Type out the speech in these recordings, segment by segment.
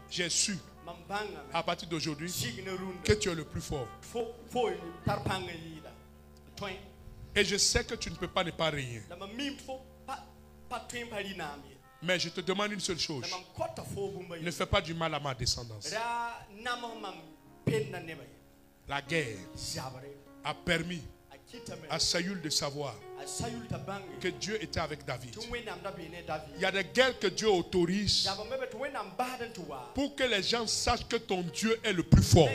j'ai su à partir d'aujourd'hui que tu es le plus fort. Et je sais que tu ne peux pas ne pas régner. Mais je te demande une seule chose. Ne fais pas du mal à ma descendance. La guerre a permis à Saül de savoir que Dieu était avec David. Il y a des guerres que Dieu autorise pour que les gens sachent que ton Dieu est le plus fort.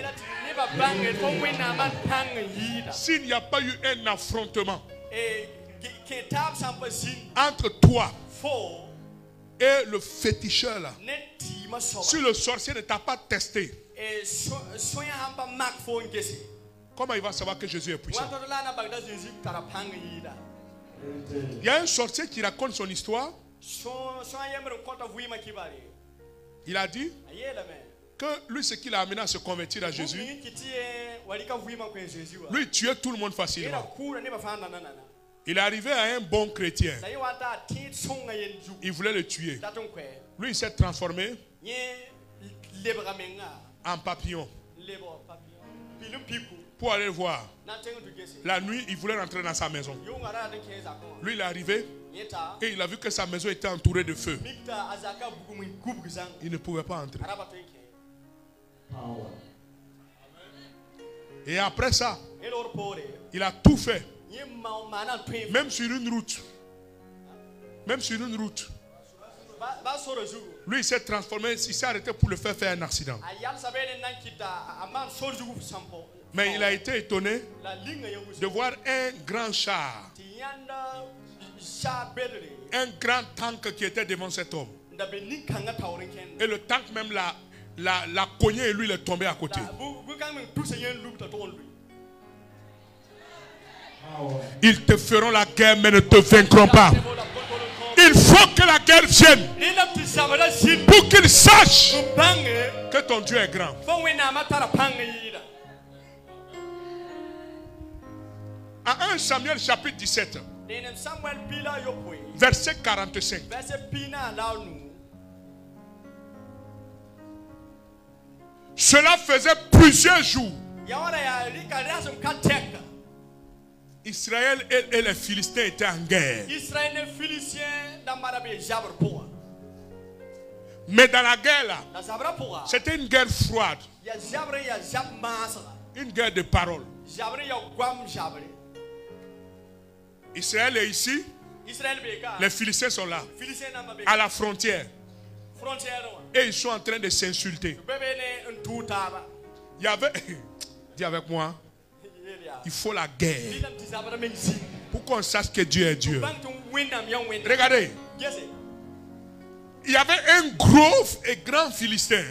S'il n'y a pas eu un affrontement entre toi et le féticheur là, si le sorcier ne t'a pas testé, comment il va savoir que Jésus est puissant? Il y a un sorcier qui raconte son histoire. Il a dit que lui, ce qui l'a amené à se convertir à Jésus, lui, il tuait tout le monde facilement. Il est arrivé à un bon chrétien. Il voulait le tuer. Lui, il s'est transformé en papillon pour aller voir. La nuit, il voulait rentrer dans sa maison. Lui, il est arrivé et il a vu que sa maison était entourée de feu. Il ne pouvait pas entrer. Et après ça, il a tout fait. Même sur une route. Même sur une route. Lui, il s'est transformé, il s'est arrêté pour le faire un accident. Mais il a été étonné de voir un grand char, un grand tank qui était devant cet homme. Et le tank même l'a cogné et lui il est tombé à côté. Ils te feront la guerre mais ne te vaincront pas. Il faut que la guerre vienne pour qu'ils sachent que ton Dieu est grand. À 1 Samuel chapitre 17, verset 45. Cela faisait plusieurs jours. Israël et les Philistins étaient en guerre. Mais dans la guerre là, c'était une guerre froide. Une guerre de paroles. Israël est ici. Les Philistins sont là. À la frontière. Et ils sont en train de s'insulter. Il y avait... Dis avec moi. Il faut la guerre pour qu'on sache que Dieu est Dieu. Regardez. Il y avait un gros et grand Philistin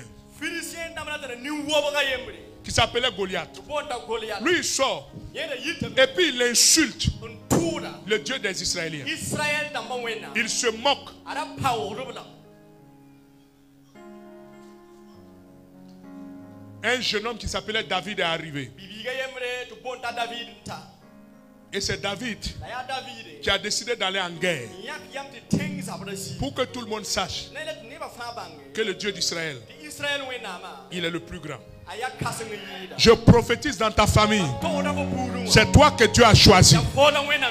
qui s'appelait Goliath. Lui il sort et puis il insulte le Dieu des Israéliens. Il se moque. Un jeune homme qui s'appelait David est arrivé. Et c'est David qui a décidé d'aller en guerre pour que tout le monde sache que le Dieu d'Israël, il est le plus grand. Je prophétise dans ta famille. C'est toi que Dieu a choisi.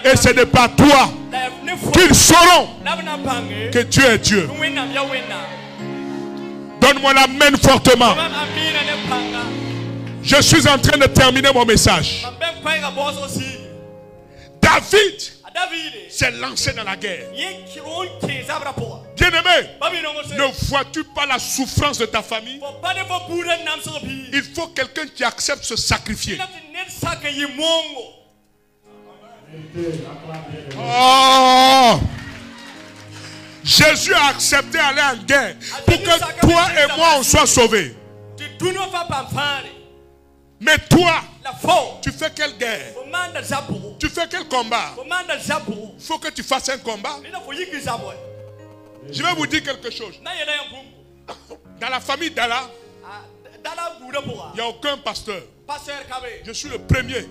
Et ce n'est pas toi qu'ils sauront que Dieu est Dieu. Donne-moi la main fortement. Je suis en train de terminer mon message. David s'est lancé dans la guerre. Bien-aimé, ne vois-tu pas la souffrance de ta famille? Il faut quelqu'un qui accepte se sacrifier. Oh! Jésus a accepté d'aller en guerre pour que toi et moi on soit sauvés. Mais toi, tu fais quelle guerre? Tu fais quel combat? Il faut que tu fasses un combat. Je vais vous dire quelque chose. Dans la famille d'Allah, il n'y a aucun pasteur. Je suis le premier.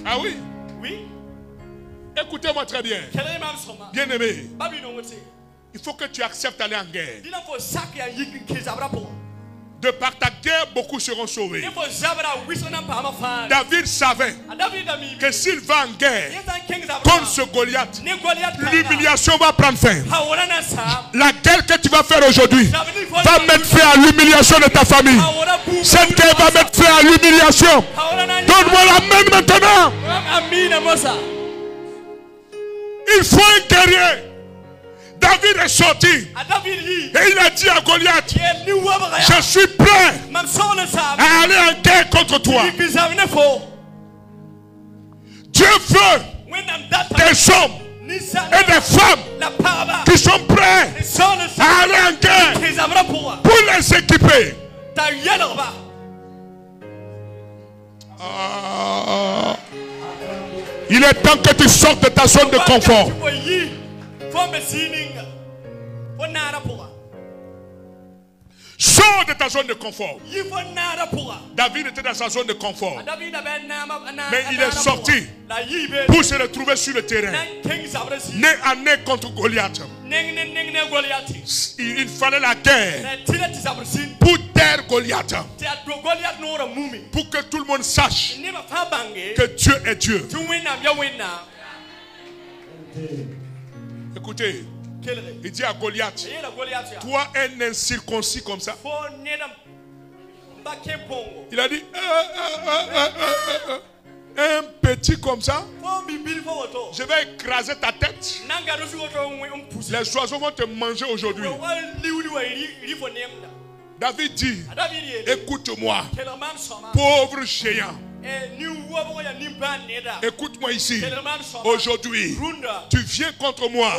Ah oui? Oui. Écoutez-moi très bien. Bien-aimé, il faut que tu acceptes d'aller en guerre. De par ta guerre, beaucoup seront sauvés. David savait que s'il va en guerre contre ce Goliath, l'humiliation va prendre fin. La guerre que tu vas faire aujourd'hui va mettre fin à l'humiliation de ta famille. Cette guerre va mettre fin à l'humiliation. Donne-moi la main maintenant. Il faut un guerrier. David est sorti et il a dit à Goliath, je suis prêt à aller en guerre contre toi. Dieu veut des hommes et des femmes qui sont prêts à aller en guerre pour les équiper. Il est temps que tu sortes de ta zone de confort. Sors de ta zone de confort. David était dans sa zone de confort. Mais il est sorti pour se retrouver sur le terrain. Né à nez contre Goliath. Il fallait la guerre pour taire Goliath. Pour que tout le monde sache que Dieu est Dieu. Écoutez, il dit à Goliath, toi un incirconcis comme ça. Il a dit, un petit comme ça, je vais écraser ta tête. Les oiseaux vont te manger aujourd'hui. David dit, écoute-moi, pauvre géant. Écoute-moi ici. Aujourd'hui, tu viens contre moi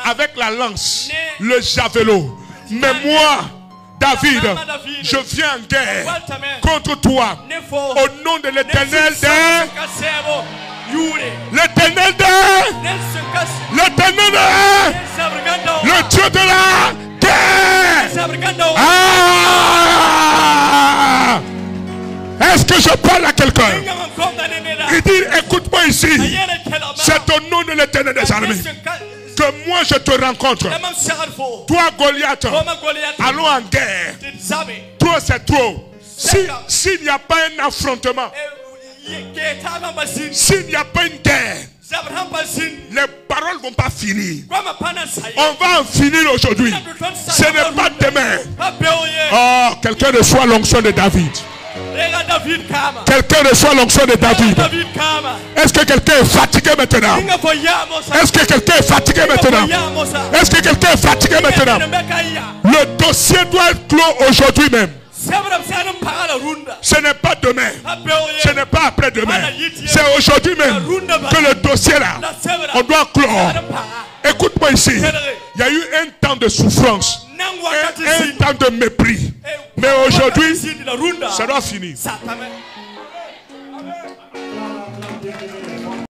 avec la lance, le javelot. Mais moi, David, je viens en guerre contre toi au nom de l'Éternel l'Éternel le Dieu de la guerre. Ah! Est-ce que je parle à quelqu'un? Il dit, écoute-moi ici. C'est au nom de l'Éternel des armées que moi je te rencontre. Toi Goliath, allons en guerre. Trop c'est trop. S'il n'y a pas un affrontement, s'il n'y a pas une guerre, les paroles ne vont pas finir. On va en finir aujourd'hui. Ce n'est pas demain. Oh, quelqu'un reçoit l'onction de David. Quelqu'un reçoit l'onction de David. Est-ce que quelqu'un est fatigué maintenant? Est-ce que quelqu'un est fatigué maintenant? Est-ce que quelqu'un est fatigué maintenant? Le dossier doit être clos aujourd'hui même. Ce n'est pas demain. Ce n'est pas après-demain. C'est aujourd'hui même que le dossier là, on doit clore. Écoute-moi ici. Il y a eu un temps de souffrance, un temps de mépris. Mais aujourd'hui, ça doit finir.